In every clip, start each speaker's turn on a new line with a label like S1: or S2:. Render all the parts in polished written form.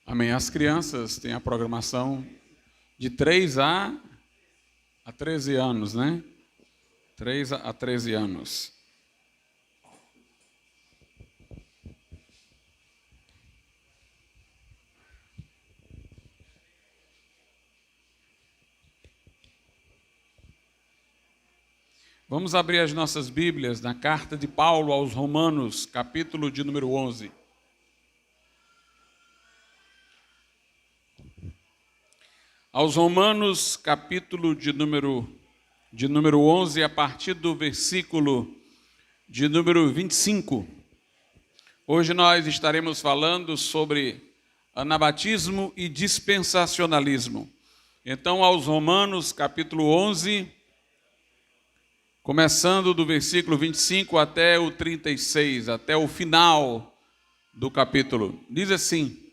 S1: Amém. As crianças têm a programação de 3 a 13 anos, né? 3 a 13 anos. Vamos abrir as nossas Bíblias na carta de Paulo aos Romanos, capítulo de número 11. Aos Romanos, capítulo de número 11, a partir do versículo de número 25. Hoje nós estaremos falando sobre anabatismo e dispensacionalismo. Então, aos Romanos, capítulo 11, começando do versículo 25 até o 36, até o final do capítulo. Diz assim: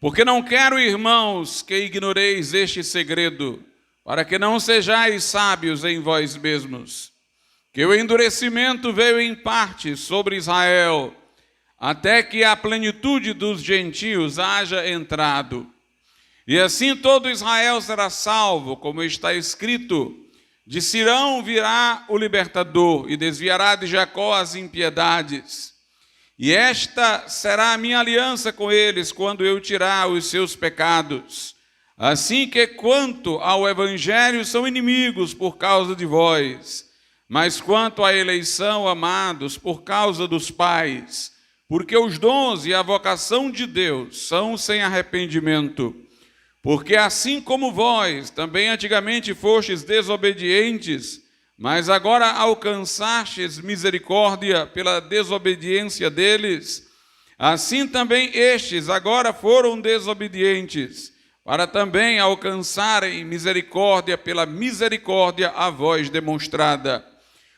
S1: porque não quero, irmãos, que ignoreis este segredo, para que não sejais sábios em vós mesmos, que o endurecimento veio em parte sobre Israel, até que a plenitude dos gentios haja entrado. E assim todo Israel será salvo, como está escrito: de Sirão virá o libertador, e desviará de Jacó as impiedades. E esta será a minha aliança com eles, quando eu tirar os seus pecados. Assim que quanto ao evangelho são inimigos por causa de vós, mas quanto à eleição, amados, por causa dos pais, porque os dons e a vocação de Deus são sem arrependimento. Porque assim como vós também antigamente fostes desobedientes, mas agora alcançastes misericórdia pela desobediência deles, assim também estes agora foram desobedientes, para também alcançarem misericórdia pela misericórdia a vós demonstrada.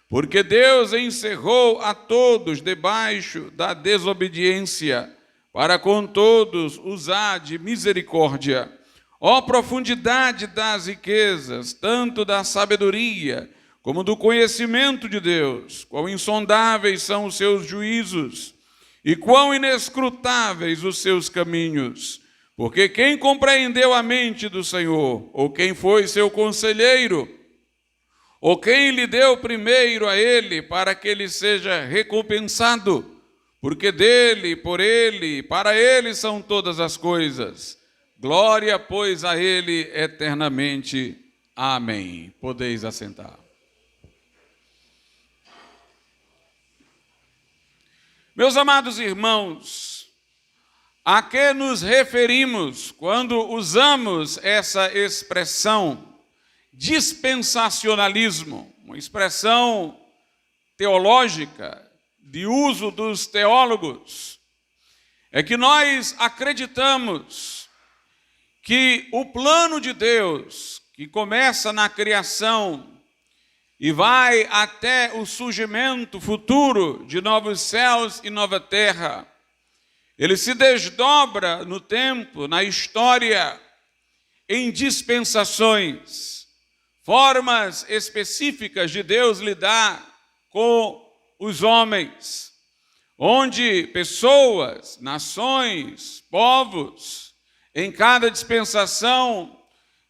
S1: Porque Deus encerrou a todos debaixo da desobediência, para com todos usar de misericórdia. Ó profundidade das riquezas, tanto da sabedoria como do conhecimento de Deus, quão insondáveis são os seus juízos, e quão inescrutáveis os seus caminhos. Porque quem compreendeu a mente do Senhor, ou quem foi seu conselheiro, ou quem lhe deu primeiro a ele, para que ele seja recompensado? Porque dele, por ele, para ele são todas as coisas. Glória, pois, a ele eternamente. Amém. Podeis assentar. Meus amados irmãos, a que nos referimos quando usamos essa expressão dispensacionalismo, uma expressão teológica de uso dos teólogos? É que nós acreditamos que o plano de Deus, que começa na criação e vai até o surgimento futuro de novos céus e nova terra, ele se desdobra no tempo, na história, em dispensações, formas específicas de Deus lidar com os homens, onde pessoas, nações, povos, em cada dispensação,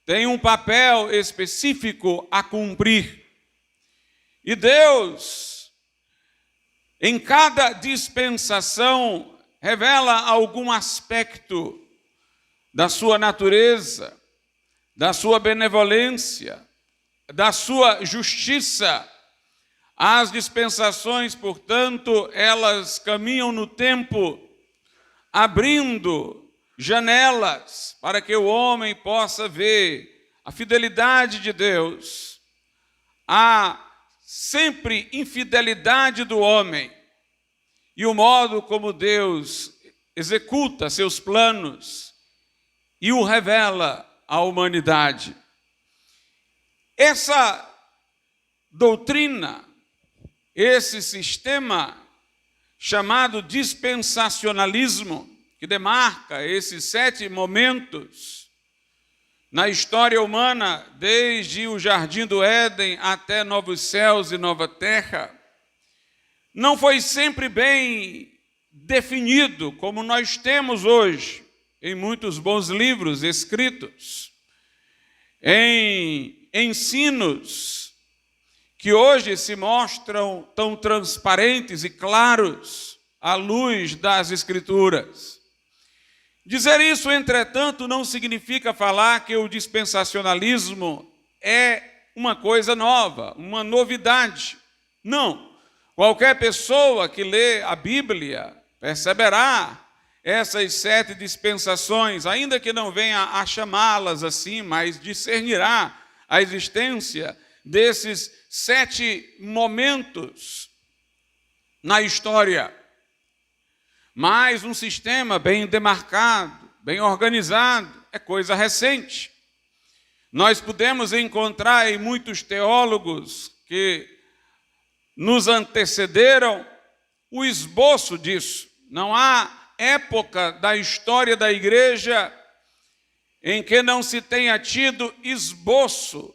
S1: têm um papel específico a cumprir. E Deus, em cada dispensação, revela algum aspecto da sua natureza, da sua benevolência, da sua justiça. As dispensações, portanto, elas caminham no tempo, abrindo janelas para que o homem possa ver a fidelidade de Deus, a sempre infidelidade do homem e o modo como Deus executa seus planos e o revela à humanidade. Essa doutrina, esse sistema chamado dispensacionalismo, que demarca esses 7 momentos na história humana, desde o Jardim do Éden até novos céus e nova terra, não foi sempre bem definido como nós temos hoje em muitos bons livros escritos, em ensinos que hoje se mostram tão transparentes e claros à luz das Escrituras. Dizer isso, entretanto, não significa falar que o dispensacionalismo é uma coisa nova, uma novidade. Não. Qualquer pessoa que lê a Bíblia perceberá essas 7 dispensações, ainda que não venha a chamá-las assim, mas discernirá a existência desses 7 momentos na história. Mas um sistema bem demarcado, bem organizado, é coisa recente. Nós podemos encontrar em muitos teólogos que nos antecederam o esboço disso. Não há época da história da igreja em que não se tenha tido esboço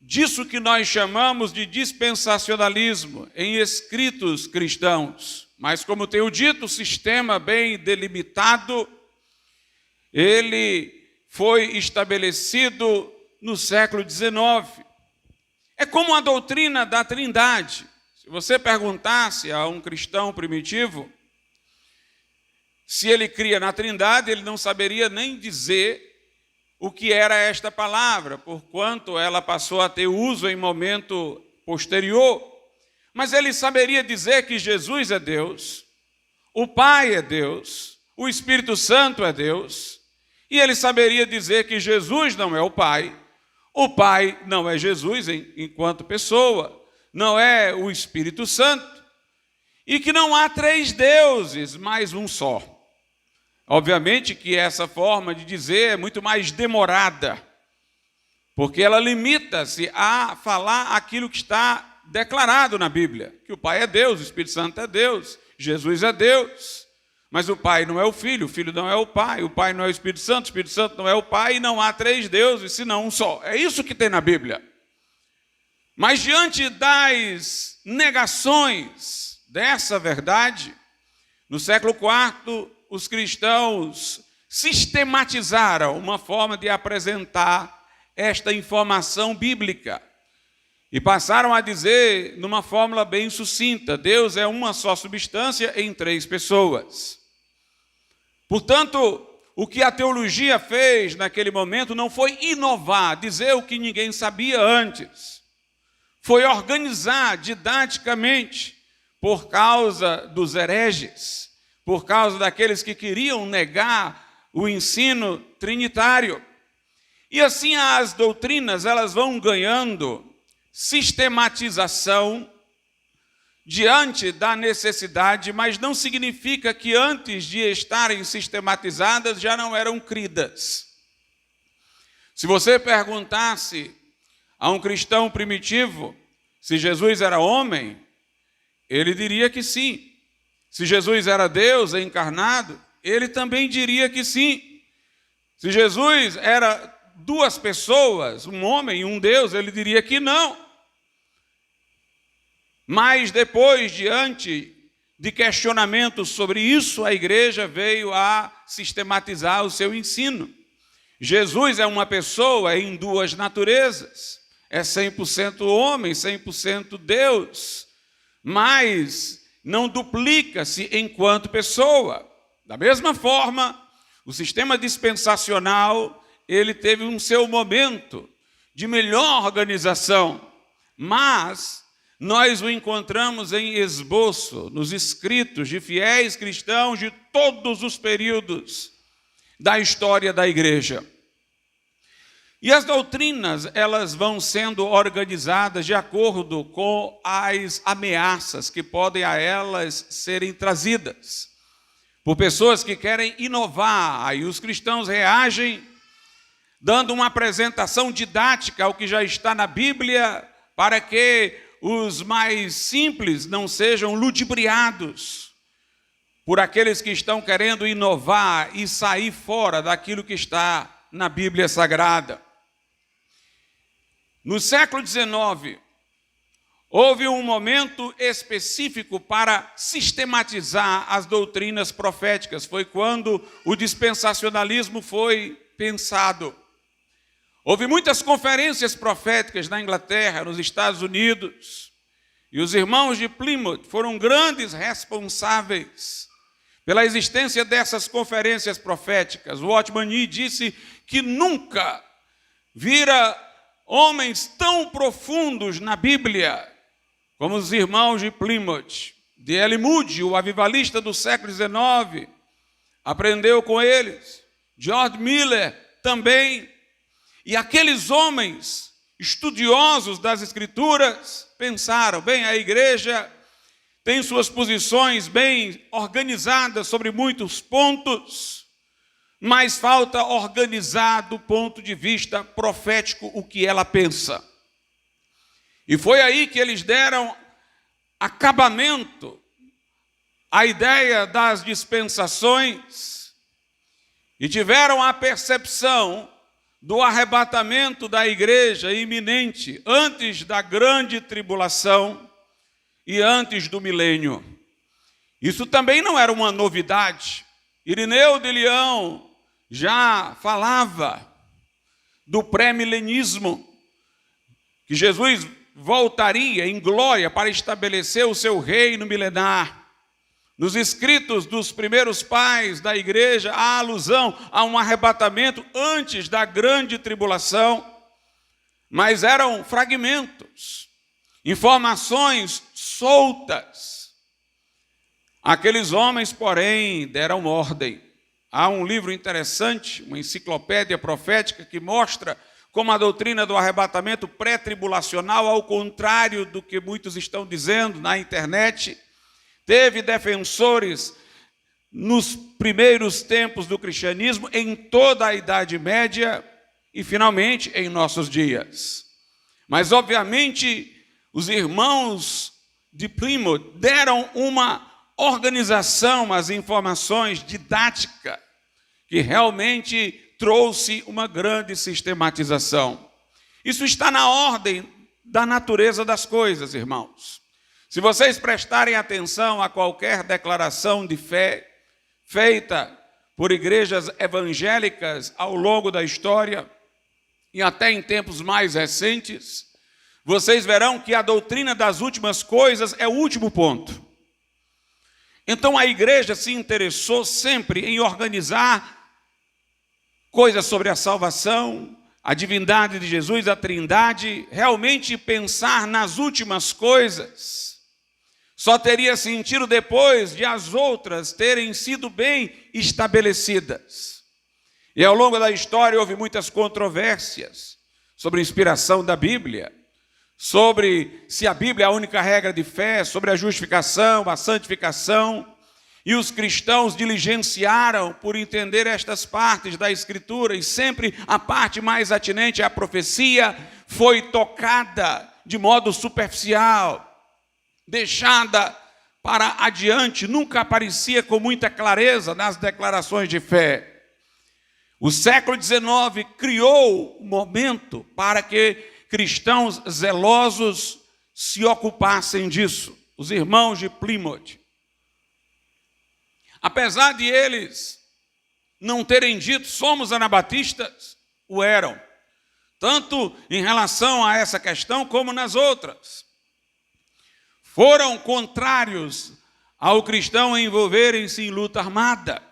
S1: disso que nós chamamos de dispensacionalismo em escritos cristãos. Mas, como tenho dito, o sistema bem delimitado, ele foi estabelecido no século XIX. É como a doutrina da Trindade. Se você perguntasse a um cristão primitivo se ele cria na Trindade, ele não saberia nem dizer o que era esta palavra, porquanto ela passou a ter uso em momento posterior. Mas ele saberia dizer que Jesus é Deus, o Pai é Deus, o Espírito Santo é Deus, e ele saberia dizer que Jesus não é o Pai não é Jesus enquanto pessoa, não é o Espírito Santo, e que não há 3 deuses, mas um só. Obviamente que essa forma de dizer é muito mais demorada, porque ela limita-se a falar aquilo que está declarado na Bíblia, que o Pai é Deus, o Espírito Santo é Deus, Jesus é Deus, mas o Pai não é o Filho não é o Pai não é o Espírito Santo não é o Pai, e não há 3 deuses, senão um só. É isso que tem na Bíblia. Mas diante das negações dessa verdade, no século IV, os cristãos sistematizaram uma forma de apresentar esta informação bíblica e passaram a dizer, numa fórmula bem sucinta, Deus é uma só substância em 3 pessoas. Portanto, o que a teologia fez naquele momento não foi inovar, dizer o que ninguém sabia antes. Foi organizar didaticamente, por causa dos hereges, por causa daqueles que queriam negar o ensino trinitário. E assim as doutrinas, elas vão ganhando sistematização diante da necessidade, mas não significa que antes de estarem sistematizadas já não eram cridas. Se você perguntasse a um cristão primitivo se Jesus era homem, ele diria que sim. Se Jesus era Deus encarnado, ele também diria que sim. Se Jesus era 2 pessoas, um homem e um Deus, ele diria que não. Mas depois, diante de questionamentos sobre isso, a igreja veio a sistematizar o seu ensino. Jesus é uma pessoa em 2 naturezas. É 100% homem, 100% Deus. Mas não duplica-se enquanto pessoa. Da mesma forma, o sistema dispensacional, ele teve um seu momento de melhor organização, mas nós o encontramos em esboço, nos escritos de fiéis cristãos de todos os períodos da história da igreja. E as doutrinas, elas vão sendo organizadas de acordo com as ameaças que podem a elas serem trazidas por pessoas que querem inovar. Aí os cristãos reagem dando uma apresentação didática ao que já está na Bíblia, para que os mais simples não sejam ludibriados por aqueles que estão querendo inovar e sair fora daquilo que está na Bíblia Sagrada. No século XIX, houve um momento específico para sistematizar as doutrinas proféticas. Foi quando o dispensacionalismo foi pensado. Houve muitas conferências proféticas na Inglaterra, nos Estados Unidos, e os irmãos de Plymouth foram grandes responsáveis pela existência dessas conferências proféticas. O Watchman Nee disse que nunca vira homens tão profundos na Bíblia como os irmãos de Plymouth. D.L. Moody, o avivalista do século XIX, aprendeu com eles. George Miller também. E aqueles homens estudiosos das Escrituras pensaram, bem, a igreja tem suas posições bem organizadas sobre muitos pontos, mas falta organizar do ponto de vista profético o que ela pensa. E foi aí que eles deram acabamento à ideia das dispensações e tiveram a percepção do arrebatamento da igreja iminente antes da grande tribulação e antes do milênio. Isso também não era uma novidade. Irineu de Leão já falava do pré-milenismo, que Jesus voltaria em glória para estabelecer o seu reino milenar. Nos escritos dos primeiros pais da igreja, há alusão a um arrebatamento antes da grande tribulação, mas eram fragmentos, informações soltas. Aqueles homens, porém, deram ordem. Há um livro interessante, uma enciclopédia profética, que mostra como a doutrina do arrebatamento pré-tribulacional, ao contrário do que muitos estão dizendo na internet, teve defensores nos primeiros tempos do cristianismo, em toda a Idade Média e, finalmente, em nossos dias. Mas, obviamente, os irmãos de Plymouth deram uma organização às informações didática que realmente trouxe uma grande sistematização. Isso está na ordem da natureza das coisas, irmãos. Se vocês prestarem atenção a qualquer declaração de fé feita por igrejas evangélicas ao longo da história e até em tempos mais recentes, vocês verão que a doutrina das últimas coisas é o último ponto. Então a igreja se interessou sempre em organizar coisas sobre a salvação, a divindade de Jesus, a Trindade, realmente pensar nas últimas coisas. Só teria sentido depois de as outras terem sido bem estabelecidas. E ao longo da história houve muitas controvérsias sobre a inspiração da Bíblia, sobre se a Bíblia é a única regra de fé, sobre a justificação, a santificação. E os cristãos diligenciaram por entender estas partes da Escritura, e sempre a parte mais atinente à profecia foi tocada de modo superficial, deixada para adiante, nunca aparecia com muita clareza nas declarações de fé. O século XIX criou um momento para que cristãos zelosos se ocupassem disso. Os irmãos de Plymouth. Apesar de eles não terem dito somos anabatistas, o eram. Tanto em relação a essa questão como nas outras. Foram contrários ao cristão envolverem-se em luta armada.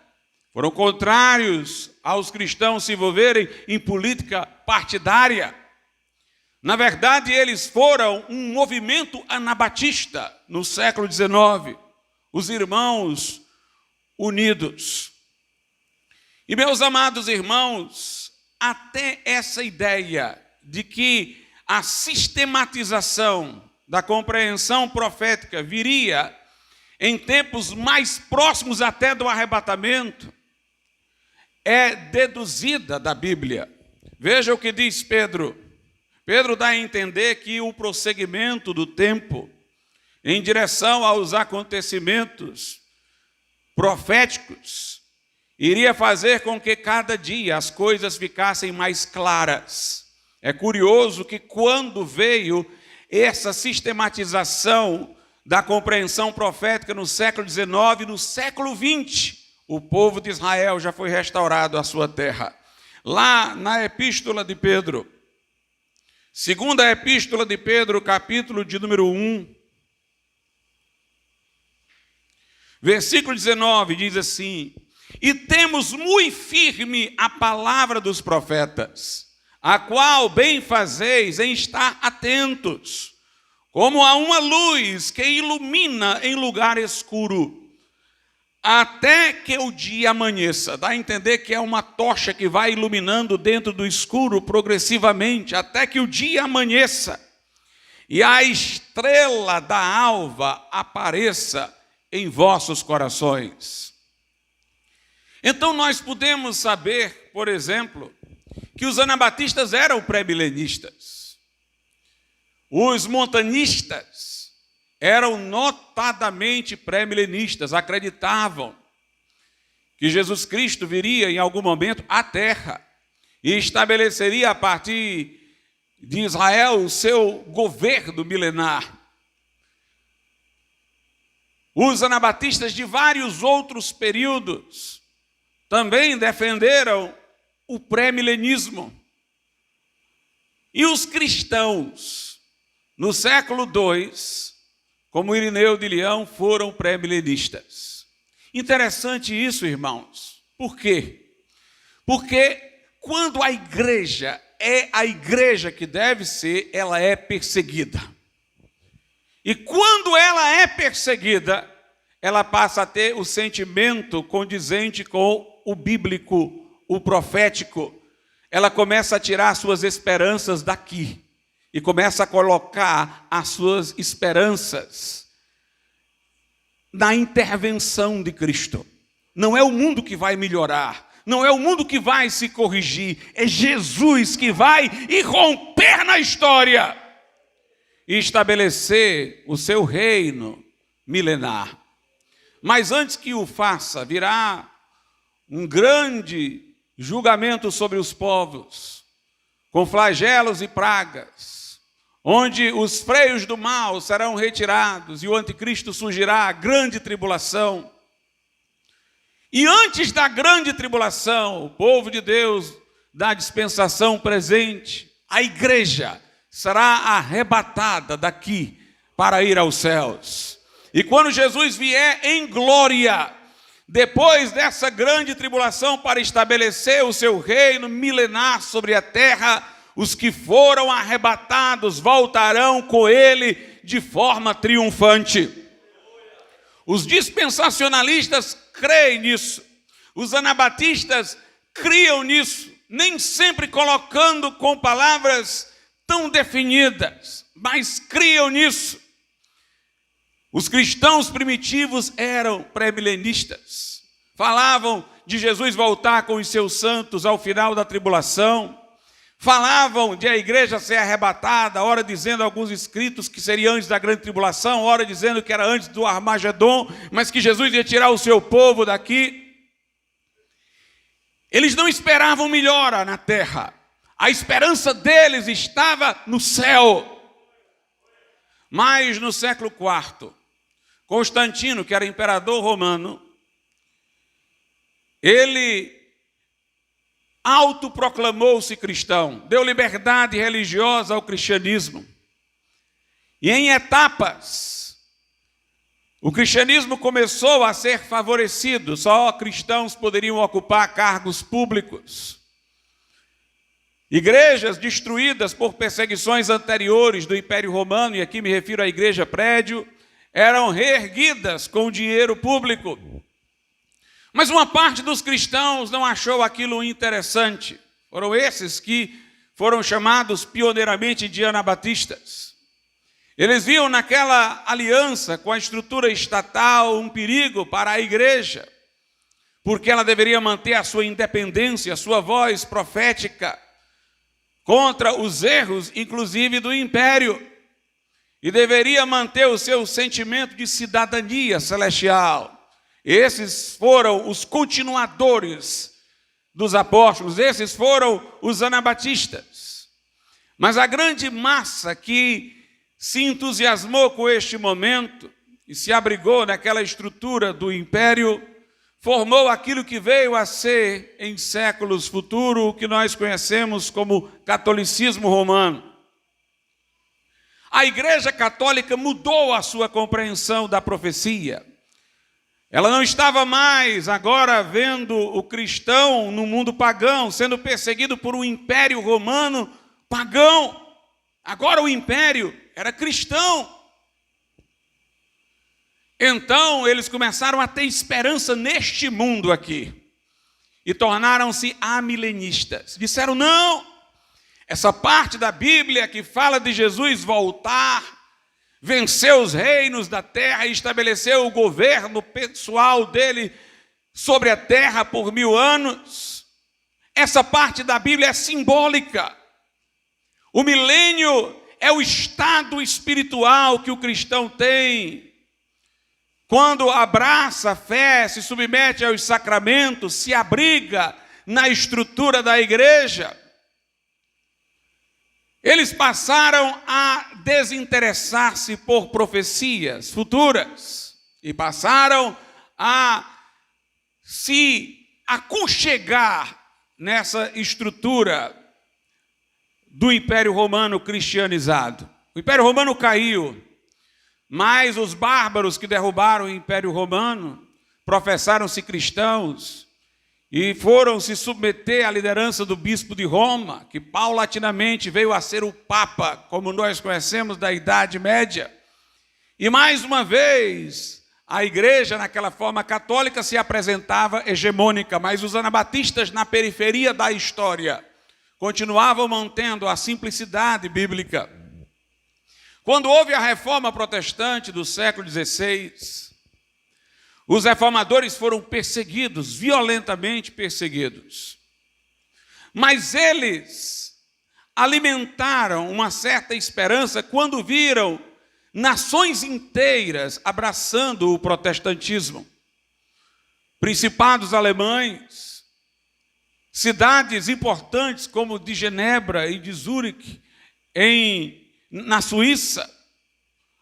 S1: Foram contrários aos cristãos se envolverem em política partidária. Na verdade, eles foram um movimento anabatista no século XIX. Os irmãos unidos. E, meus amados irmãos, até essa ideia de que a sistematização da compreensão profética viria em tempos mais próximos até do arrebatamento, é deduzida da Bíblia. Veja o que diz Pedro. Pedro dá a entender que o prosseguimento do tempo em direção aos acontecimentos proféticos iria fazer com que cada dia as coisas ficassem mais claras. É curioso que quando veio essa sistematização da compreensão profética no século XIX e no século XX, o povo de Israel já foi restaurado à sua terra. Lá na Epístola de Pedro, segunda Epístola de Pedro, capítulo de número 1, versículo 19, diz assim: e temos muito firme a palavra dos profetas, a qual bem fazeis em estar atentos, como a uma luz que ilumina em lugar escuro, até que o dia amanheça. Dá a entender que é uma tocha que vai iluminando dentro do escuro progressivamente, até que o dia amanheça, e a estrela da alva apareça em vossos corações. Então nós podemos saber, por exemplo, que os anabatistas eram pré-milenistas. Os montanistas eram notadamente pré-milenistas, acreditavam que Jesus Cristo viria em algum momento à terra e estabeleceria a partir de Israel o seu governo milenar. Os anabatistas de vários outros períodos também defenderam o pré-milenismo. E os cristãos, no século II, como Irineu de Leão, foram pré-milenistas. Interessante isso, irmãos. Por quê? Porque quando a igreja é a igreja que deve ser, ela é perseguida. E quando ela é perseguida, ela passa a ter o sentimento condizente com o bíblico, o profético. Ela começa a tirar suas esperanças daqui e começa a colocar as suas esperanças na intervenção de Cristo. Não é o mundo que vai melhorar, não é o mundo que vai se corrigir, é Jesus que vai irromper na história e estabelecer o seu reino milenar. Mas antes que o faça, virá um grande julgamento sobre os povos, com flagelos e pragas, onde os freios do mal serão retirados e o anticristo surgirá, a grande tribulação. E antes da grande tribulação, o povo de Deus, da dispensação presente, a igreja será arrebatada daqui para ir aos céus. E quando Jesus vier em glória, depois dessa grande tribulação, para estabelecer o seu reino milenar sobre a terra, os que foram arrebatados voltarão com ele de forma triunfante. Os dispensacionalistas creem nisso, os anabatistas criam nisso, nem sempre colocando com palavras tão definidas, mas criam nisso. Os cristãos primitivos eram pré-milenistas, falavam de Jesus voltar com os seus santos ao final da tribulação, falavam de a igreja ser arrebatada, ora dizendo alguns escritos que seria antes da grande tribulação, ora dizendo que era antes do Armagedon, mas que Jesus ia tirar o seu povo daqui. Eles não esperavam melhora na terra, a esperança deles estava no céu. Mas no século IV, Constantino, que era imperador romano, ele autoproclamou-se cristão, deu liberdade religiosa ao cristianismo. E em etapas, o cristianismo começou a ser favorecido, só cristãos poderiam ocupar cargos públicos. Igrejas destruídas por perseguições anteriores do Império Romano, e aqui me refiro à igreja prédio, eram reerguidas com dinheiro público. Mas uma parte dos cristãos não achou aquilo interessante. Foram esses que foram chamados pioneiramente de anabatistas. Eles viam naquela aliança com a estrutura estatal um perigo para a igreja, porque ela deveria manter a sua independência, a sua voz profética, contra os erros, inclusive, do império. E deveria manter o seu sentimento de cidadania celestial. Esses foram os continuadores dos apóstolos, esses foram os anabatistas. Mas a grande massa que se entusiasmou com este momento e se abrigou naquela estrutura do império, formou aquilo que veio a ser, em séculos futuros, o que nós conhecemos como catolicismo romano. A Igreja Católica mudou a sua compreensão da profecia. Ela não estava mais agora vendo o cristão no mundo pagão, sendo perseguido por um império romano pagão. Agora o império era cristão. Então eles começaram a ter esperança neste mundo aqui. E tornaram-se amilenistas. Disseram, não, essa parte da Bíblia que fala de Jesus voltar, venceu os reinos da terra e estabeleceu o governo pessoal dele sobre a terra por 1000 anos. Essa parte da Bíblia é simbólica. O milênio é o estado espiritual que o cristão tem. Quando abraça a fé, se submete aos sacramentos, se abriga na estrutura da igreja. Eles passaram a desinteressar-se por profecias futuras e passaram a se aconchegar nessa estrutura do Império Romano cristianizado. O Império Romano caiu, mas os bárbaros que derrubaram o Império Romano professaram-se cristãos e foram se submeter à liderança do bispo de Roma, que paulatinamente veio a ser o Papa, como nós conhecemos da Idade Média. E mais uma vez, a igreja, naquela forma católica, se apresentava hegemônica, mas os anabatistas, na periferia da história, continuavam mantendo a simplicidade bíblica. Quando houve a reforma protestante do século XVI, os reformadores foram perseguidos, violentamente perseguidos. Mas eles alimentaram uma certa esperança quando viram nações inteiras abraçando o protestantismo. Principados alemães, cidades importantes como de Genebra e de Zurique, na Suíça,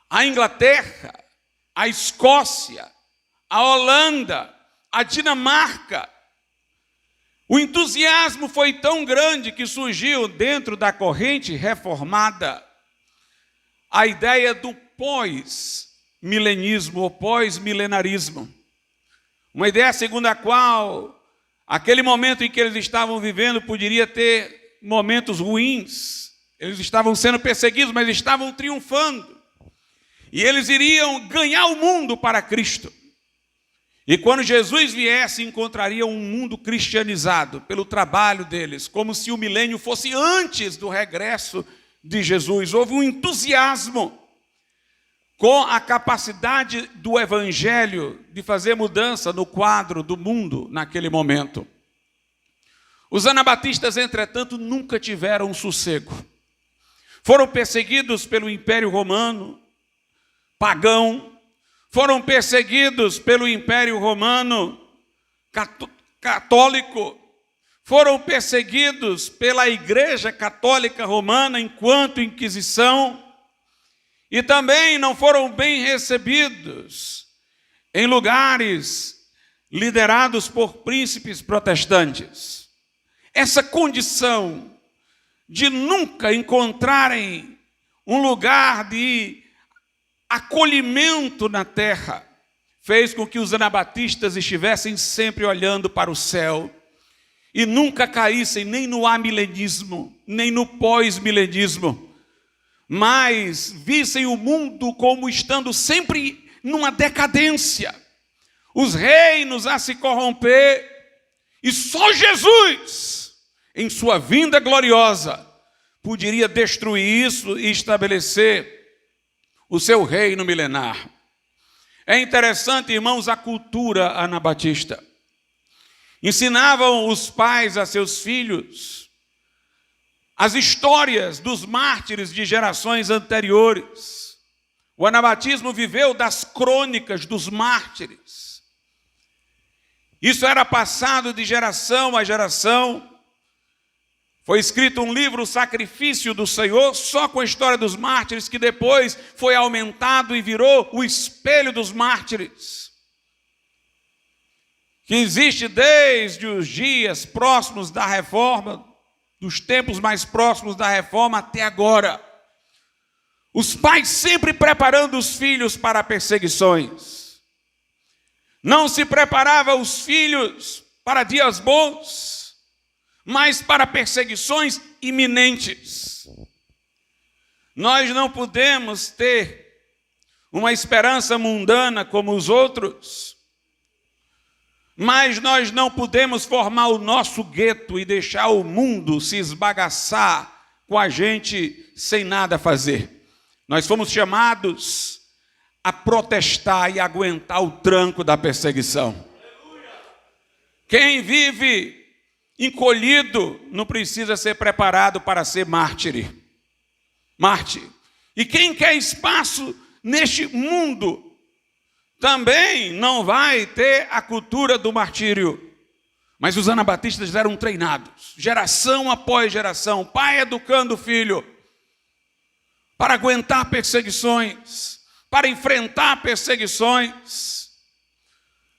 S1: a Inglaterra, a Escócia, a Holanda, a Dinamarca. O entusiasmo foi tão grande que surgiu dentro da corrente reformada a ideia do pós-milenismo ou pós-milenarismo. Uma ideia segundo a qual aquele momento em que eles estavam vivendo poderia ter momentos ruins. Eles estavam sendo perseguidos, mas estavam triunfando. E eles iriam ganhar o mundo para Cristo. E quando Jesus viesse, encontrariam um mundo cristianizado pelo trabalho deles, como se o milênio fosse antes do regresso de Jesus. Houve um entusiasmo com a capacidade do evangelho de fazer mudança no quadro do mundo naquele momento. Os anabatistas, entretanto, nunca tiveram sossego. Foram perseguidos pelo Império Romano pagão, foram perseguidos pelo Império Romano católico, foram perseguidos pela Igreja Católica Romana enquanto Inquisição, e também não foram bem recebidos em lugares liderados por príncipes protestantes. Essa condição de nunca encontrarem um lugar de acolhimento na terra fez com que os anabatistas estivessem sempre olhando para o céu e nunca caíssem nem no amilenismo, nem no pós-milenismo, mas vissem o mundo como estando sempre numa decadência, os reinos a se corromper, e só Jesus, em sua vinda gloriosa, poderia destruir isso e estabelecer o seu reino milenar. É interessante, irmãos, a cultura anabatista. Ensinavam os pais a seus filhos as histórias dos mártires de gerações anteriores. O anabatismo viveu das crônicas dos mártires. Isso era passado de geração a geração. Foi escrito um livro, O Sacrifício do Senhor, só com a história dos mártires, que depois foi aumentado e virou o espelho dos mártires, que existe desde os dias próximos da reforma, dos tempos mais próximos da reforma até agora. Os pais sempre preparando os filhos para perseguições. Não se preparava os filhos para dias bons, mas para perseguições iminentes. Nós não podemos ter uma esperança mundana como os outros, mas nós não podemos formar o nosso gueto e deixar o mundo se esbagaçar com a gente sem nada fazer. Nós fomos chamados a protestar e aguentar o tranco da perseguição. Quem vive encolhido não precisa ser preparado para ser mártir. E quem quer espaço neste mundo também não vai ter a cultura do martírio. Mas os anabatistas eram treinados, geração após geração, pai educando o filho, para aguentar perseguições, para enfrentar perseguições.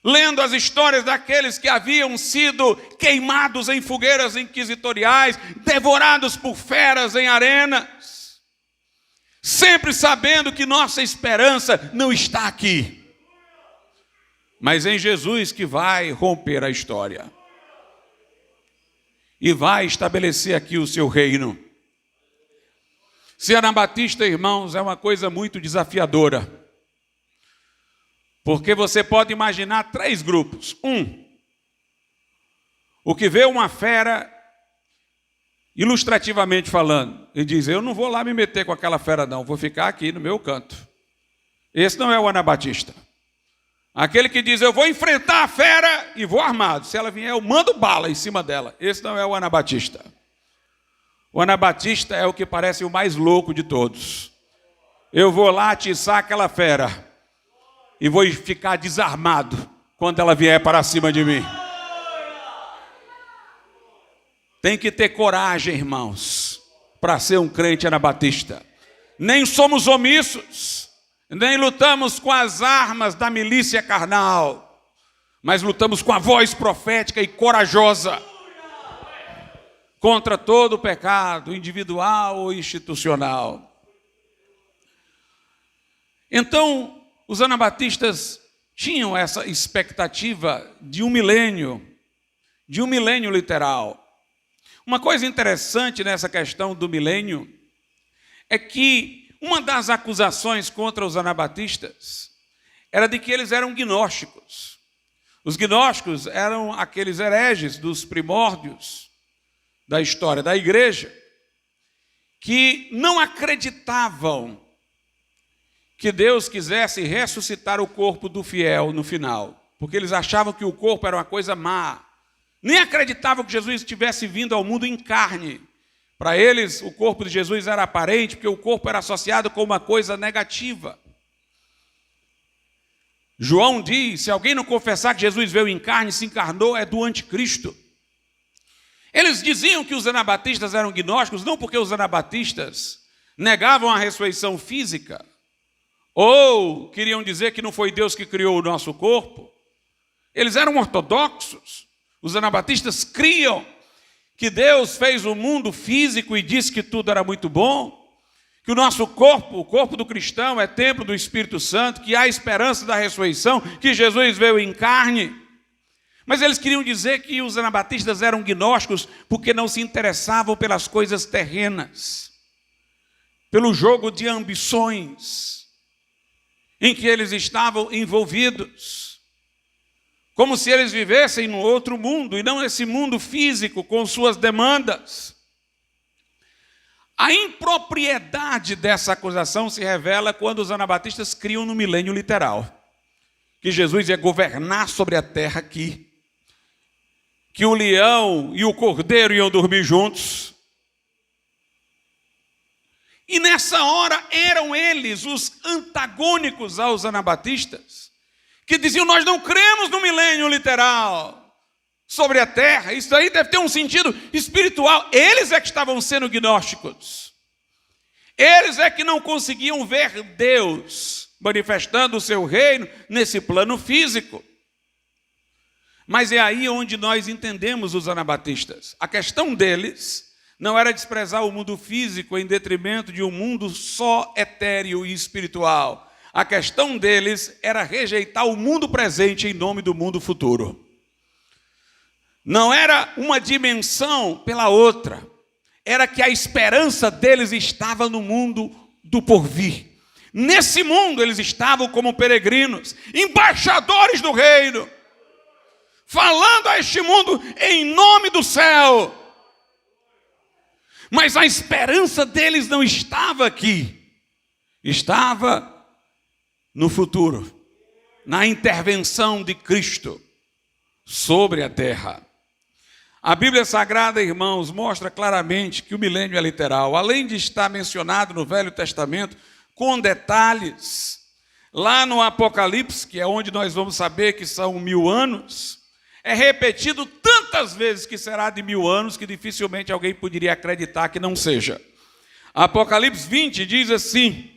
S1: Lendo as histórias daqueles que haviam sido queimados em fogueiras inquisitoriais, devorados por feras em arenas, sempre sabendo que nossa esperança não está aqui, mas em Jesus, que vai romper a história e vai estabelecer aqui o seu reino. Ser anabatista, irmãos, é uma coisa muito desafiadora. Porque você pode imaginar 3 grupos. O que vê uma fera, ilustrativamente falando, e diz: eu não vou lá me meter com aquela fera não, vou ficar aqui no meu canto. Esse não é o anabatista. Aquele que diz: eu vou enfrentar a fera e vou armado. Se ela vier, eu mando bala em cima dela. Esse não é o anabatista. O anabatista é o que parece o mais louco de todos. Eu vou lá atiçar aquela fera e vou ficar desarmado quando ela vier para cima de mim. Tem que ter coragem, irmãos, para ser um crente anabatista. Nem somos omissos, nem lutamos com as armas da milícia carnal, mas lutamos com a voz profética e corajosa contra todo o pecado, individual ou institucional. Então, os anabatistas tinham essa expectativa de um milênio literal. Uma coisa interessante nessa questão do milênio é que uma das acusações contra os anabatistas era de que eles eram gnósticos. Os gnósticos eram aqueles hereges dos primórdios da história da igreja, que não acreditavam que Deus quisesse ressuscitar o corpo do fiel no final, porque eles achavam que o corpo era uma coisa má. Nem acreditavam que Jesus tivesse vindo ao mundo em carne. Para eles, o corpo de Jesus era aparente, porque o corpo era associado com uma coisa negativa. João diz: se alguém não confessar que Jesus veio em carne, se encarnou, é do anticristo. Eles diziam que os anabatistas eram gnósticos, não porque os anabatistas negavam a ressurreição física, ou queriam dizer que não foi Deus que criou o nosso corpo. Eles eram ortodoxos. Os anabatistas criam que Deus fez o mundo físico e disse que tudo era muito bom, que o nosso corpo, o corpo do cristão, é templo do Espírito Santo, que há esperança da ressurreição, que Jesus veio em carne. Mas eles queriam dizer que os anabatistas eram gnósticos porque não se interessavam pelas coisas terrenas, pelo jogo de ambições em que eles estavam envolvidos, como se eles vivessem num outro mundo e não nesse mundo físico com suas demandas. A impropriedade dessa acusação se revela quando os anabatistas criam no milênio literal, que Jesus ia governar sobre a terra aqui, que o leão e o cordeiro iam dormir juntos. E nessa hora eram eles os antagônicos aos anabatistas, que diziam: nós não cremos no milênio literal, sobre a terra. Isso aí deve ter um sentido espiritual. Eles é que estavam sendo gnósticos. Eles é que não conseguiam ver Deus manifestando o seu reino nesse plano físico. Mas é aí onde nós entendemos os anabatistas. A questão deles não era desprezar o mundo físico em detrimento de um mundo só etéreo e espiritual. A questão deles era rejeitar o mundo presente em nome do mundo futuro. Não era uma dimensão pela outra. Era que a esperança deles estava no mundo do porvir. Nesse mundo eles estavam como peregrinos, embaixadores do reino, falando a este mundo em nome do céu. Mas a esperança deles não estava aqui. Estava no futuro, na intervenção de Cristo sobre a terra. A Bíblia Sagrada, irmãos, mostra claramente que o milênio é literal. Além de estar mencionado no Velho Testamento, com detalhes, lá no Apocalipse, que é onde nós vamos saber que são 1000 anos, é repetido tantas vezes que será de 1000 anos, que dificilmente alguém poderia acreditar que não seja. Apocalipse 20 diz assim,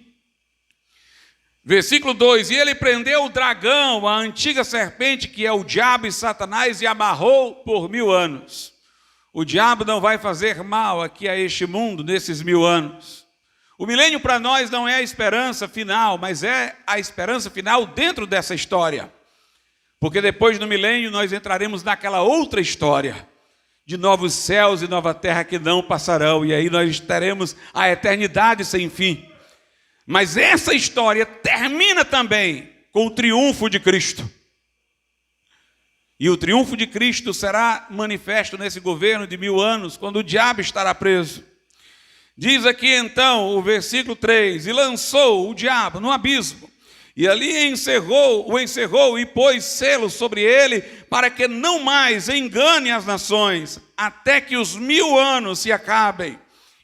S1: versículo 2, e ele prendeu o dragão, a antiga serpente, que é o diabo e Satanás, e amarrou por 1000 anos. O diabo não vai fazer mal aqui a este mundo nesses 1000 anos. O milênio para nós não é a esperança final, mas é a esperança final dentro dessa história. Porque depois do milênio nós entraremos naquela outra história, de novos céus e nova terra que não passarão, e aí nós teremos a eternidade sem fim. Mas essa história termina também com o triunfo de Cristo. E o triunfo de Cristo será manifesto nesse governo de 1000 anos, quando o diabo estará preso. Diz aqui então o versículo 3, e lançou o diabo no abismo, e ali o encerrou e pôs selo sobre ele, para que não mais engane as nações, até que os 1000 anos se acabem.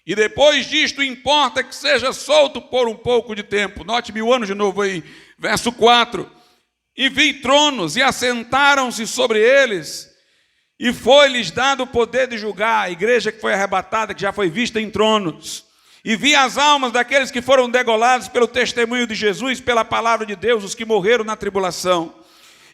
S1: E depois disto importa que seja solto por um pouco de tempo. Note 1000 anos de novo aí. Verso 4. E vi tronos e assentaram-se sobre eles, e foi-lhes dado o poder de julgar. A igreja que foi arrebatada, que já foi vista em tronos. E vi as almas daqueles que foram degolados pelo testemunho de Jesus, pela palavra de Deus, os que morreram na tribulação,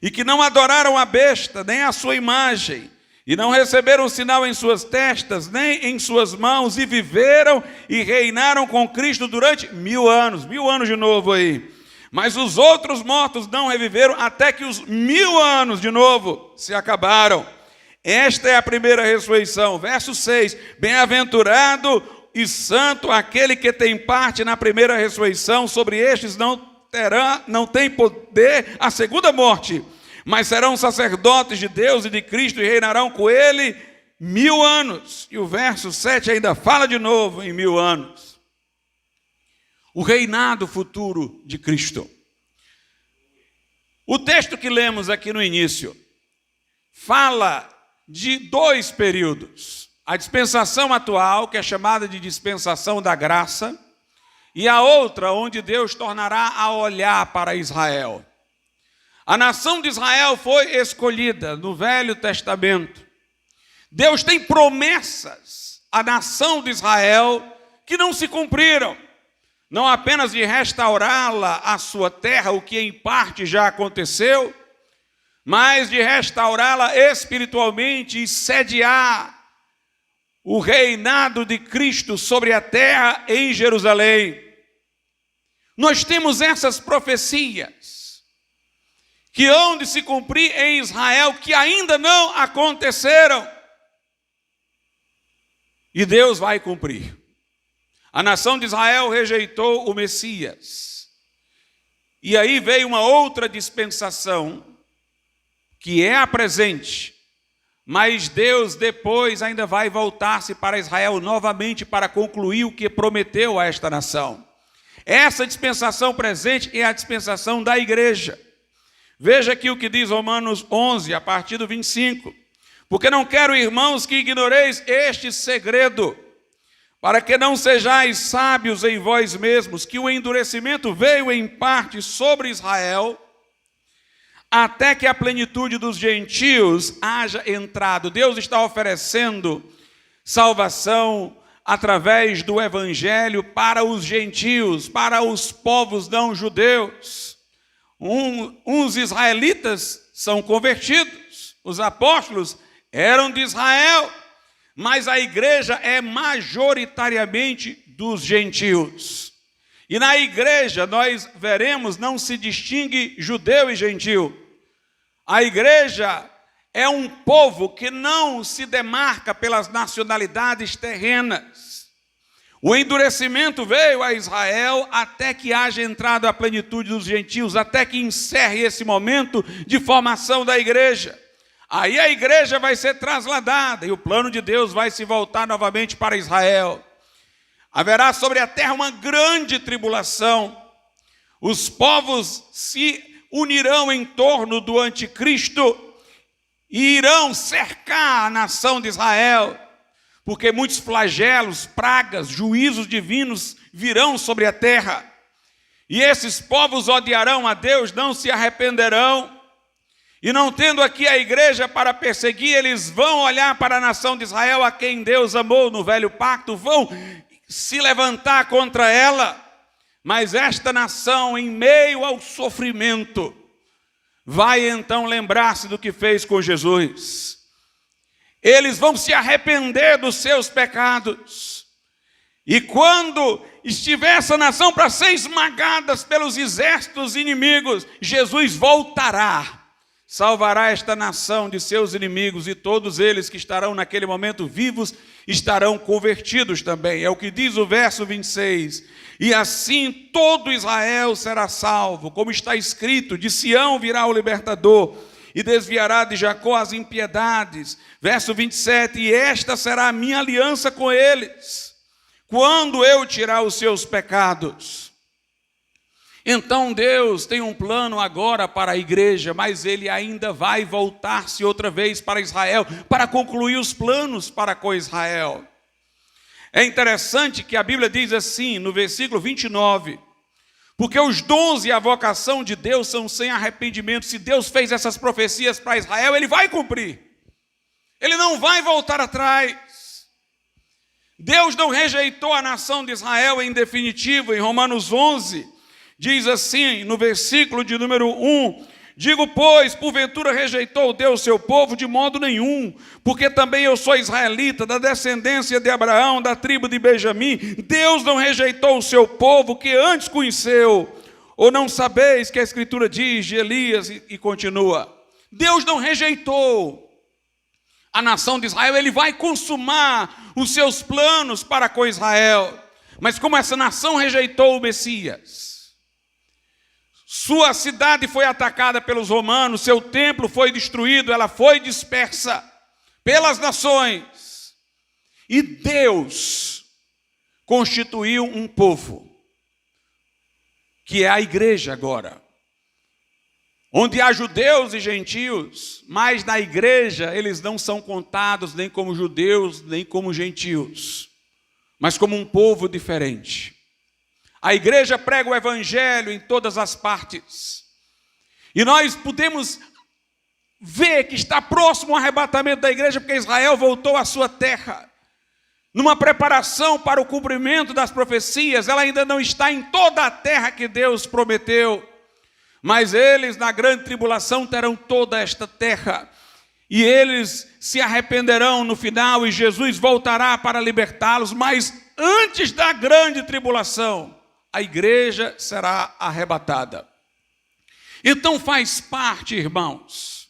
S1: e que não adoraram a besta, nem a sua imagem, e não receberam sinal em suas testas, nem em suas mãos, e viveram e reinaram com Cristo durante 1000 anos. 1000 anos de novo aí. Mas os outros mortos não reviveram até que os 1000 anos de novo se acabaram. Esta é a primeira ressurreição. Verso 6. Bem-aventurado e santo aquele que tem parte na primeira ressurreição. Sobre estes não tem poder a segunda morte, mas serão sacerdotes de Deus e de Cristo e reinarão com ele 1000 anos. E o verso 7 ainda fala de novo em 1000 anos. O reinado futuro de Cristo. O texto que lemos aqui no início fala de 2 períodos. A dispensação atual, que é chamada de dispensação da graça, e a outra onde Deus tornará a olhar para Israel. A nação de Israel foi escolhida no Velho Testamento. Deus tem promessas à nação de Israel que não se cumpriram. Não apenas de restaurá-la à sua terra, o que em parte já aconteceu, mas de restaurá-la espiritualmente e sediar o reinado de Cristo sobre a terra em Jerusalém. Nós temos essas profecias que hão de se cumprir em Israel, que ainda não aconteceram. E Deus vai cumprir. A nação de Israel rejeitou o Messias. E aí veio uma outra dispensação, que é a presente. Mas Deus depois ainda vai voltar-se para Israel novamente para concluir o que prometeu a esta nação. Essa dispensação presente é a dispensação da igreja. Veja aqui o que diz Romanos 11, a partir do 25. Porque não quero, irmãos, que ignoreis este segredo, para que não sejais sábios em vós mesmos, que o endurecimento veio em parte sobre Israel, até que a plenitude dos gentios haja entrado. Deus está oferecendo salvação através do evangelho para os gentios, para os povos não judeus. Uns israelitas são convertidos, os apóstolos eram de Israel, mas a igreja é majoritariamente dos gentios. E na igreja nós veremos, não se distingue judeu e gentil. A igreja é um povo que não se demarca pelas nacionalidades terrenas. O endurecimento veio a Israel até que haja entrado a plenitude dos gentios, até que encerre esse momento de formação da igreja. Aí a igreja vai ser trasladada e o plano de Deus vai se voltar novamente para Israel. Haverá sobre a terra uma grande tribulação. Os povos se unirão em torno do anticristo e irão cercar a nação de Israel, porque muitos flagelos, pragas, juízos divinos virão sobre a terra. E esses povos odiarão a Deus, não se arrependerão. E não tendo aqui a igreja para perseguir, eles vão olhar para a nação de Israel, a quem Deus amou no velho pacto, vão se levantar contra ela. Mas esta nação, em meio ao sofrimento, vai então lembrar-se do que fez com Jesus. Eles vão se arrepender dos seus pecados. E quando estiver essa nação para ser esmagada pelos exércitos inimigos, Jesus voltará, salvará esta nação de seus inimigos, e todos eles que estarão naquele momento vivos estarão convertidos também. É o que diz o verso 26. E assim todo Israel será salvo, como está escrito: de Sião virá o libertador, e desviará de Jacó as impiedades. Verso 27, e esta será a minha aliança com eles, quando eu tirar os seus pecados. Então Deus tem um plano agora para a igreja, mas ele ainda vai voltar-se outra vez para Israel, para concluir os planos para com Israel. É interessante que a Bíblia diz assim, no versículo 29, porque os dons e a vocação de Deus são sem arrependimento. Se Deus fez essas profecias para Israel, ele vai cumprir. Ele não vai voltar atrás. Deus não rejeitou a nação de Israel em definitivo. Em Romanos 11, diz assim, no versículo de número 1, digo, pois, porventura rejeitou Deus seu povo? De modo nenhum, porque também eu sou israelita, da descendência de Abraão, da tribo de Benjamim. Deus não rejeitou o seu povo, que antes conheceu. Ou não sabeis que a Escritura diz de Elias, e continua. Deus não rejeitou a nação de Israel, ele vai consumar os seus planos para com Israel. Mas como essa nação rejeitou o Messias, sua cidade foi atacada pelos romanos, seu templo foi destruído, ela foi dispersa pelas nações. E Deus constituiu um povo, que é a igreja agora, onde há judeus e gentios, mas na igreja eles não são contados nem como judeus, nem como gentios, mas como um povo diferente. A igreja prega o evangelho em todas as partes. E nós podemos ver que está próximo o arrebatamento da igreja, porque Israel voltou à sua terra, numa preparação para o cumprimento das profecias. Ela ainda não está em toda a terra que Deus prometeu, mas eles na grande tribulação terão toda esta terra. E eles se arrependerão no final, e Jesus voltará para libertá-los. Mas antes da grande tribulação, a igreja será arrebatada. Então faz parte, irmãos,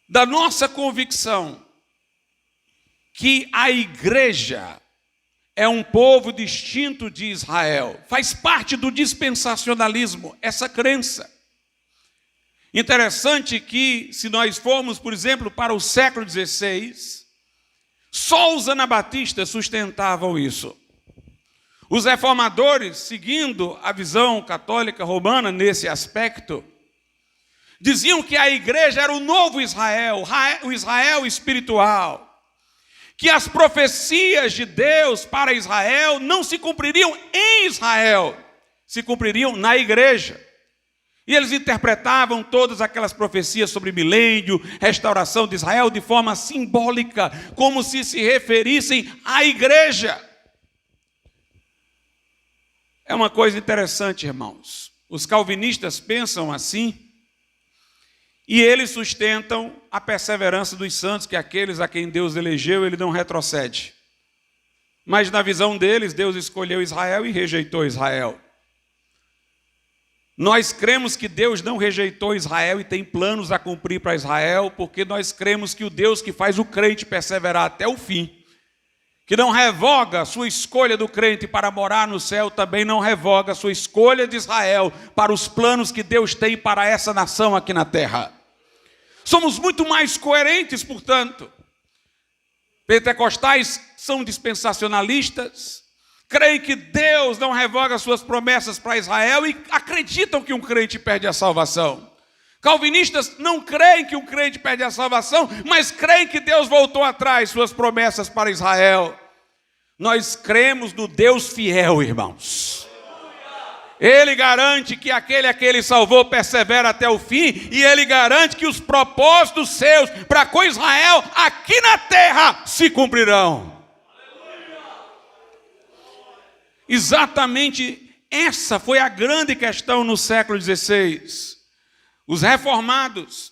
S1: da nossa convicção que a igreja é um povo distinto de Israel. Faz parte do dispensacionalismo, essa crença. Interessante que, se nós formos, por exemplo, para o século XVI, só os anabatistas sustentavam isso. Os reformadores, seguindo a visão católica romana nesse aspecto, diziam que a igreja era o novo Israel, o Israel espiritual, que as profecias de Deus para Israel não se cumpririam em Israel, se cumpririam na igreja. E eles interpretavam todas aquelas profecias sobre milênio, restauração de Israel, de forma simbólica, como se referissem à igreja. É uma coisa interessante, irmãos. Os calvinistas pensam assim, e eles sustentam a perseverança dos santos, que aqueles a quem Deus elegeu, ele não retrocede. Mas na visão deles, Deus escolheu Israel e rejeitou Israel. Nós cremos que Deus não rejeitou Israel e tem planos a cumprir para Israel, porque nós cremos que o Deus que faz o crente perseverar até o fim, que não revoga a sua escolha do crente para morar no céu, também não revoga a sua escolha de Israel para os planos que Deus tem para essa nação aqui na terra. Somos muito mais coerentes, portanto. Pentecostais são dispensacionalistas, creem que Deus não revoga suas promessas para Israel e acreditam que um crente perde a salvação. Calvinistas não creem que um crente perde a salvação, mas creem que Deus voltou atrás suas promessas para Israel. Nós cremos no Deus fiel, irmãos. Ele garante que aquele a que ele salvou persevera até o fim, e ele garante que os propósitos seus para com Israel aqui na terra se cumprirão. Exatamente essa foi a grande questão no século XVI. Os reformados,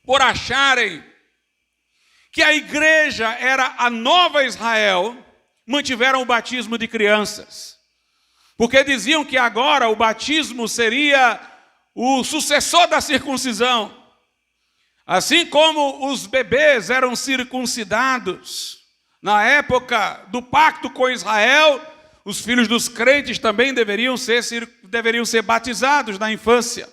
S1: por acharem que a igreja era a nova Israel, mantiveram o batismo de crianças. Porque diziam que agora o batismo seria o sucessor da circuncisão. Assim como os bebês eram circuncidados na época do pacto com Israel, os filhos dos crentes também deveriam ser batizados na infância.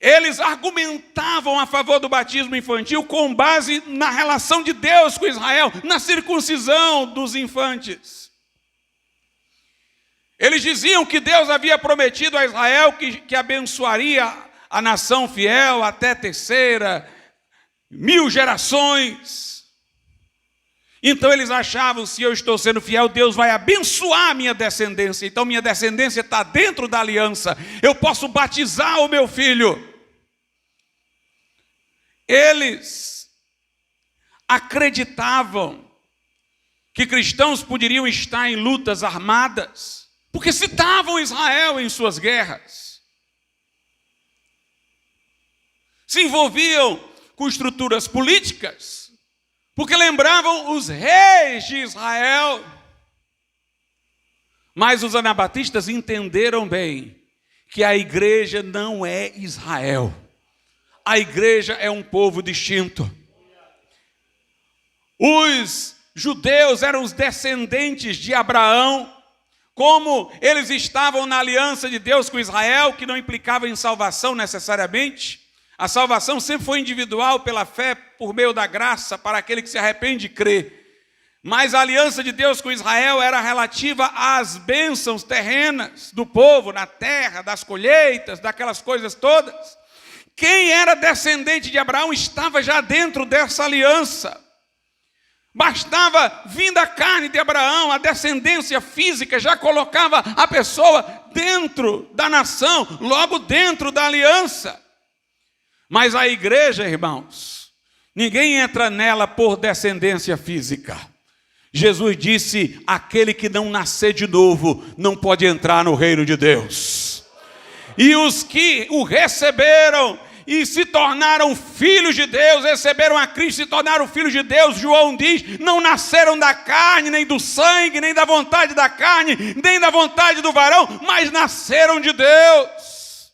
S1: Eles argumentavam a favor do batismo infantil com base na relação de Deus com Israel, na circuncisão dos infantes. Eles diziam que Deus havia prometido a Israel que abençoaria a nação fiel até 1000 gerações. Então eles achavam, se eu estou sendo fiel, Deus vai abençoar a minha descendência. Então minha descendência está dentro da aliança. Eu posso batizar o meu filho. Eles acreditavam que cristãos poderiam estar em lutas armadas, porque citavam Israel em suas guerras. Se envolviam com estruturas políticas, porque lembravam os reis de Israel. Mas os anabatistas entenderam bem que a igreja não é Israel. A igreja é um povo distinto. Os judeus eram os descendentes de Abraão. Como eles estavam na aliança de Deus com Israel, que não implicava em salvação necessariamente, a salvação sempre foi individual pela fé, por meio da graça, para aquele que se arrepende e crê. Mas a aliança de Deus com Israel era relativa às bênçãos terrenas do povo, na terra, das colheitas, daquelas coisas todas. Quem era descendente de Abraão estava já dentro dessa aliança. Bastava vir da carne de Abraão, a descendência física já colocava a pessoa dentro da nação, logo dentro da aliança. Mas a igreja, irmãos, ninguém entra nela por descendência física. Jesus disse, aquele que não nascer de novo não pode entrar no reino de Deus. E os que o receberam e se tornaram filhos de Deus, receberam a Cristo, se tornaram filhos de Deus, João diz, não nasceram da carne, nem do sangue, nem da vontade da carne, nem da vontade do varão, mas nasceram de Deus.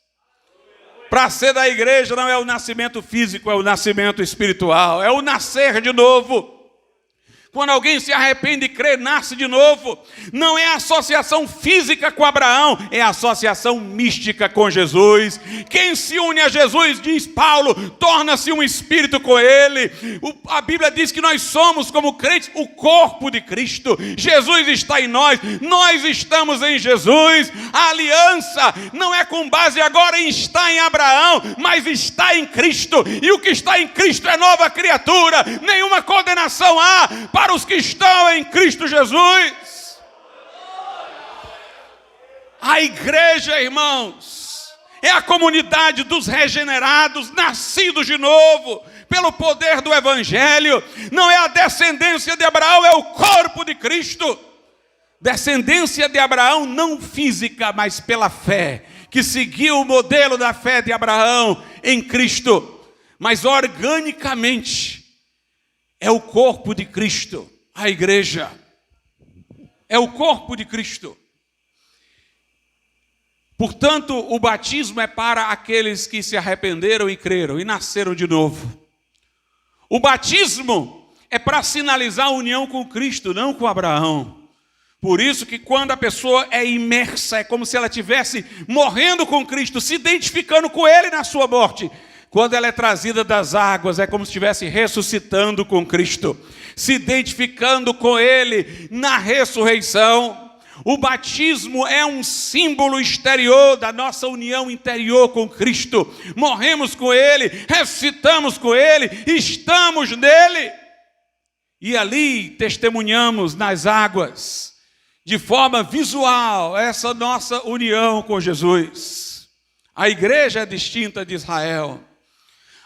S1: Para ser da igreja não é o nascimento físico, é o nascimento espiritual, é o nascer de novo. Quando alguém se arrepende e crê, nasce de novo. Não é a associação física com Abraão, é a associação mística com Jesus. Quem se une a Jesus, diz Paulo, torna-se um espírito com ele. A Bíblia diz que nós somos, como crentes, o corpo de Cristo. Jesus está em nós, nós estamos em Jesus. A aliança não é com base agora em estar em Abraão, mas está em Cristo. E o que está em Cristo é nova criatura. Nenhuma condenação há para os que estão em Cristo Jesus. A igreja, irmãos, é a comunidade dos regenerados, nascidos de novo, pelo poder do Evangelho. Não é a descendência de Abraão, é o corpo de Cristo. Descendência de Abraão não física, mas pela fé, que seguiu o modelo da fé de Abraão em Cristo. Mas organicamente, é o corpo de Cristo, a igreja. É o corpo de Cristo. Portanto, o batismo é para aqueles que se arrependeram e creram e nasceram de novo. O batismo é para sinalizar a união com Cristo, não com Abraão. Por isso que quando a pessoa é imersa, é como se ela estivesse morrendo com Cristo, se identificando com Ele na sua morte. Quando ela é trazida das águas, é como se estivesse ressuscitando com Cristo, se identificando com Ele na ressurreição. O batismo é um símbolo exterior da nossa união interior com Cristo. Morremos com Ele, ressuscitamos com Ele, estamos nele. E ali testemunhamos nas águas, de forma visual, essa nossa união com Jesus. A igreja é distinta de Israel.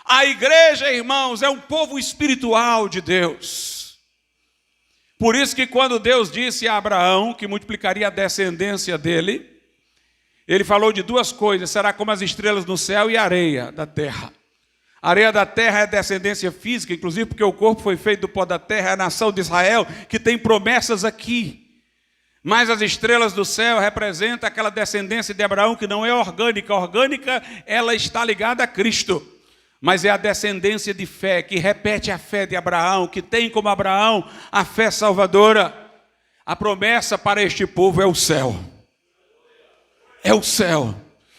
S1: A igreja, irmãos, é um povo espiritual de Deus. Por isso que quando Deus disse a Abraão que multiplicaria a descendência dele, ele falou de duas coisas: será como as estrelas no céu e a areia da terra. A areia da terra é descendência física, inclusive porque o corpo foi feito do pó da terra, é a nação de Israel que tem promessas aqui. Mas as estrelas do céu representam aquela descendência de Abraão que não é orgânica. Orgânica, ela está ligada a Cristo. Mas é a descendência de fé, que repete a fé de Abraão, que tem como Abraão a fé salvadora. A promessa para este povo é o céu. É o céu.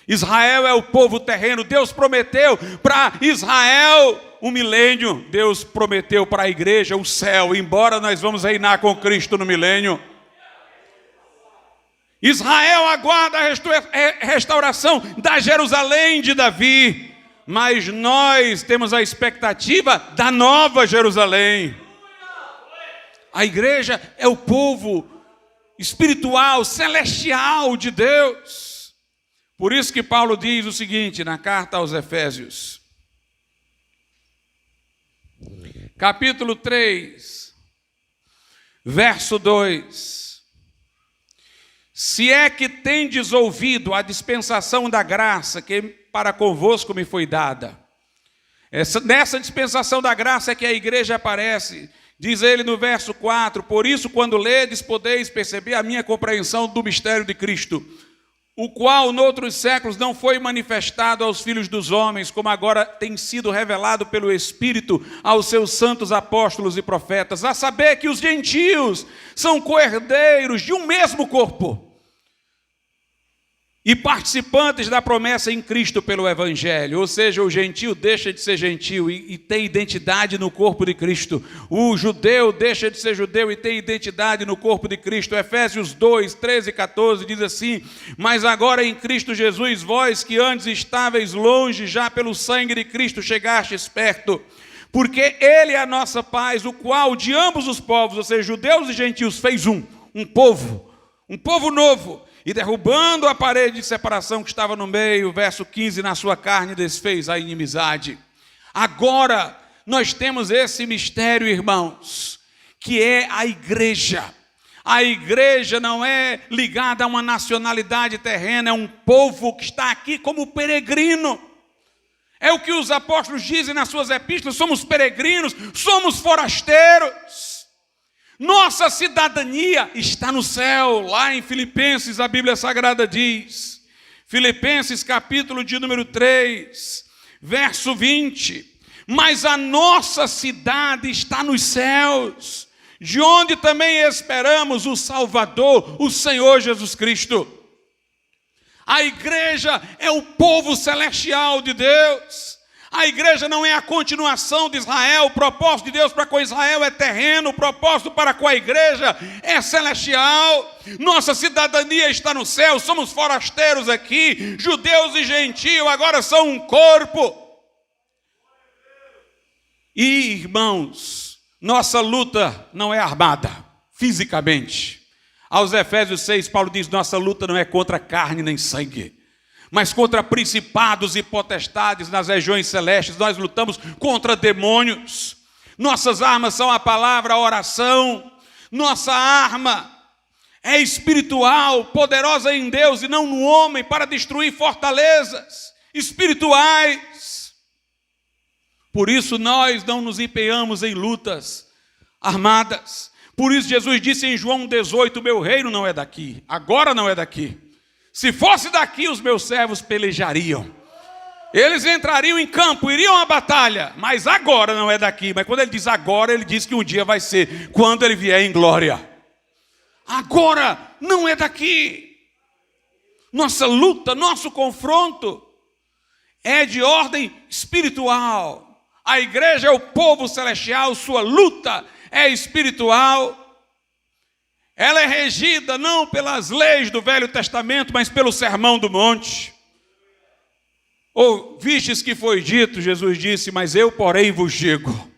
S1: Israel é o povo terreno. Deus prometeu para Israel um milênio. Deus prometeu para a igreja o céu, embora nós vamos reinar com Cristo no milênio. Israel aguarda a restauração da Jerusalém de Davi. Mas nós temos a expectativa da nova Jerusalém. A igreja é o povo espiritual, celestial de Deus. Por isso que Paulo diz o seguinte na carta aos Efésios. Capítulo 3, verso 2. Se é que tendes ouvido a dispensação da graça que para convosco me foi dada. Nessa dispensação da graça é que a igreja aparece. Diz ele no verso 4, por isso quando ledes podeis perceber a minha compreensão do mistério de Cristo, o qual noutros séculos não foi manifestado aos filhos dos homens, como agora tem sido revelado pelo Espírito aos seus santos apóstolos e profetas, a saber que os gentios são coerdeiros de um mesmo corpo, e participantes da promessa em Cristo pelo Evangelho. Ou seja, o gentio deixa de ser gentio e tem identidade no corpo de Cristo. O judeu deixa de ser judeu e tem identidade no corpo de Cristo. Efésios 2, 13 e 14 diz assim: mas agora em Cristo Jesus, vós que antes estáveis longe, já pelo sangue de Cristo chegastes perto. Porque Ele é a nossa paz, o qual de ambos os povos, ou seja, judeus e gentios, fez um povo novo. E derrubando a parede de separação que estava no meio, verso 15, na sua carne desfez a inimizade. Agora nós temos esse mistério, irmãos, que é a igreja. A igreja não é ligada a uma nacionalidade terrena, é um povo que está aqui como peregrino. É o que os apóstolos dizem nas suas epístolas: somos peregrinos, somos forasteiros. Nossa cidadania está no céu. Lá em Filipenses, a Bíblia Sagrada diz, Filipenses capítulo de número 3, verso 20, mas a nossa cidade está nos céus, de onde também esperamos o Salvador, o Senhor Jesus Cristo. A igreja é o povo celestial de Deus. A igreja não é a continuação de Israel. O propósito de Deus para com Israel é terreno, o propósito para com a igreja é celestial. Nossa cidadania está no céu, somos forasteiros aqui, judeus e gentios agora são um corpo. E, irmãos, nossa luta não é armada fisicamente. Aos Efésios 6, Paulo diz: nossa luta não é contra carne nem sangue, mas contra principados e potestades nas regiões celestes. Nós lutamos contra demônios. Nossas armas são a palavra, a oração. Nossa arma é espiritual, poderosa em Deus e não no homem, para destruir fortalezas espirituais. Por isso nós não nos empenhamos em lutas armadas. Por isso Jesus disse em João 18, meu reino não é daqui, agora não é daqui. Se fosse daqui, os meus servos pelejariam. Eles entrariam em campo, iriam à batalha, mas agora não é daqui. Mas quando ele diz agora, ele diz que um dia vai ser, quando ele vier em glória. Agora não é daqui. Nossa luta, nosso confronto é de ordem espiritual. A igreja é o povo celestial, sua luta é espiritual. Ela é regida não pelas leis do Velho Testamento, mas pelo Sermão do Monte. Ouvistes que foi dito, Jesus disse, mas eu, porém, vos digo.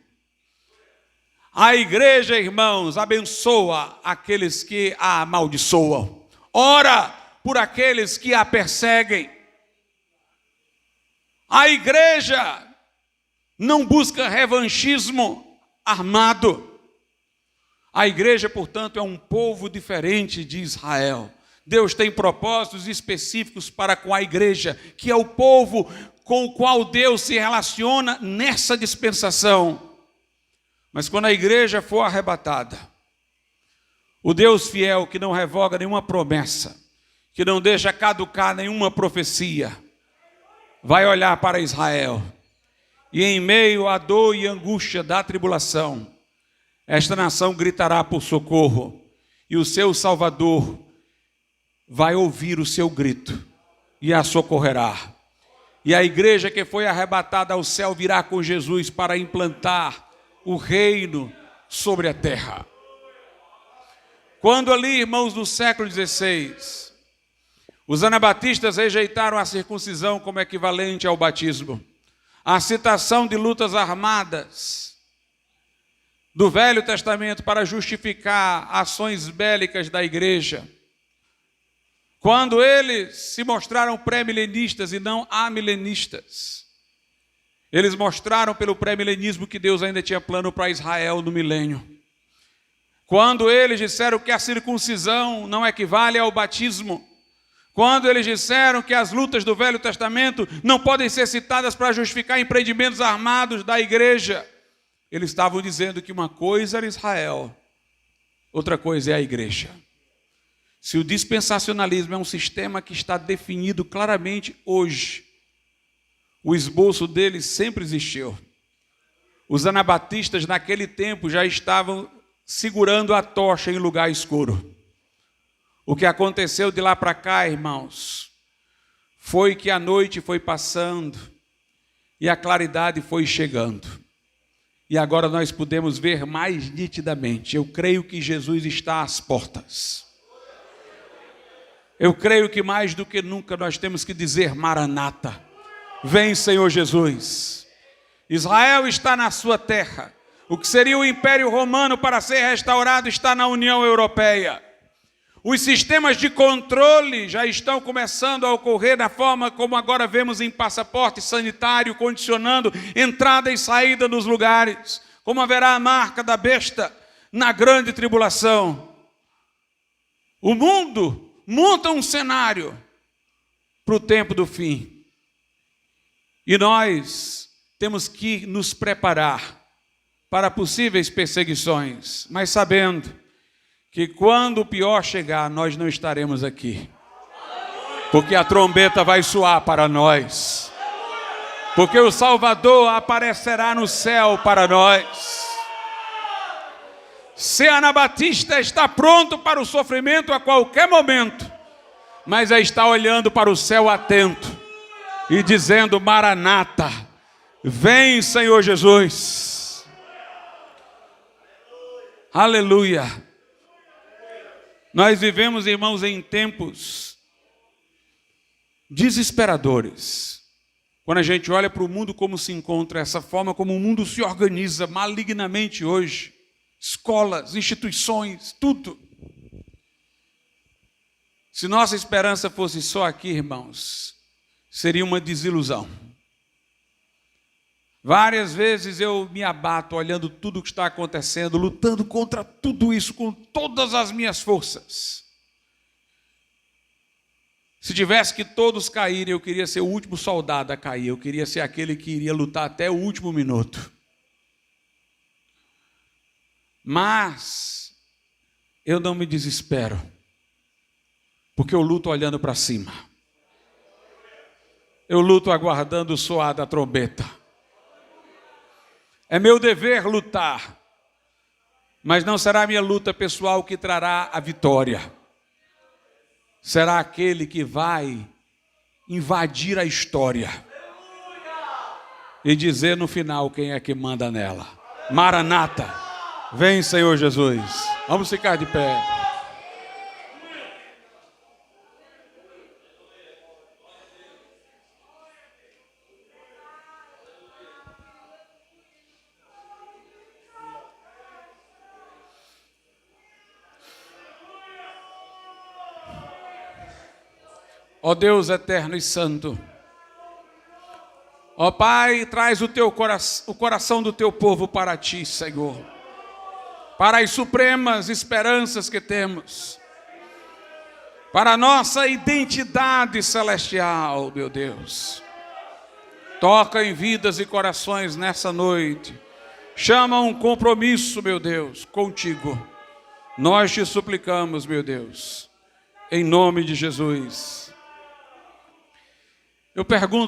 S1: A igreja, irmãos, abençoa aqueles que a amaldiçoam. Ora por aqueles que a perseguem. A igreja não busca revanchismo armado. A igreja, portanto, é um povo diferente de Israel. Deus tem propósitos específicos para com a igreja, que é o povo com o qual Deus se relaciona nessa dispensação. Mas quando a igreja for arrebatada, o Deus fiel que não revoga nenhuma promessa, que não deixa caducar nenhuma profecia, vai olhar para Israel e em meio à dor e angústia da tribulação, esta nação gritará por socorro e o seu Salvador vai ouvir o seu grito e a socorrerá. E a igreja que foi arrebatada ao céu virá com Jesus para implantar o reino sobre a terra. Quando ali, irmãos, no século XVI, os anabatistas rejeitaram a circuncisão como equivalente ao batismo, a citação de lutas armadas do Velho Testamento para justificar ações bélicas da igreja, quando eles se mostraram pré-milenistas e não amilenistas, eles mostraram pelo pré-milenismo que Deus ainda tinha plano para Israel no milênio. Quando eles disseram que a circuncisão não equivale ao batismo, quando eles disseram que as lutas do Velho Testamento não podem ser citadas para justificar empreendimentos armados da igreja, eles estavam dizendo que uma coisa era Israel, outra coisa é a igreja. Se o dispensacionalismo é um sistema que está definido claramente hoje, o esboço dele sempre existiu. Os anabatistas naquele tempo já estavam segurando a tocha em lugar escuro. O que aconteceu de lá para cá, irmãos, foi que a noite foi passando e a claridade foi chegando. E agora nós podemos ver mais nitidamente. Eu creio que Jesus está às portas. Eu creio que mais do que nunca nós temos que dizer Maranata. Vem, Senhor Jesus. Israel está na sua terra. O que seria o Império Romano para ser restaurado está na União Europeia. Os sistemas de controle já estão começando a ocorrer da forma como agora vemos em passaporte sanitário, condicionando entrada e saída nos lugares, como haverá a marca da besta na grande tribulação. O mundo monta um cenário para o tempo do fim. E nós temos que nos preparar para possíveis perseguições, mas sabendo que quando o pior chegar, nós não estaremos aqui. Porque a trombeta vai soar para nós. Porque o Salvador aparecerá no céu para nós. Ser anabatista está pronto para o sofrimento a qualquer momento, mas está olhando para o céu atento e dizendo Maranata, vem Senhor Jesus. Aleluia. Nós vivemos, irmãos, em tempos desesperadores. Quando a gente olha para o mundo como se encontra, essa forma como o mundo se organiza malignamente hoje, escolas, instituições, tudo. Se nossa esperança fosse só aqui, irmãos, seria uma desilusão. Várias vezes eu me abato olhando tudo o que está acontecendo, lutando contra tudo isso com todas as minhas forças. Se tivesse que todos caírem, eu queria ser o último soldado a cair, eu queria ser aquele que iria lutar até o último minuto. Mas eu não me desespero, porque eu luto olhando para cima. Eu luto aguardando o soar da trombeta. É meu dever lutar, mas não será a minha luta pessoal que trará a vitória. Será aquele que vai invadir a história e dizer no final quem é que manda nela. Maranata, vem Senhor Jesus. Vamos ficar de pé. Ó Deus eterno e santo, ó Pai, traz o coração do teu povo para ti, Senhor, para as supremas esperanças que temos, para a nossa identidade celestial, meu Deus. Toca em vidas e corações nessa noite, chama um compromisso, meu Deus, contigo. Nós te suplicamos, meu Deus, em nome de Jesus. Eu pergunto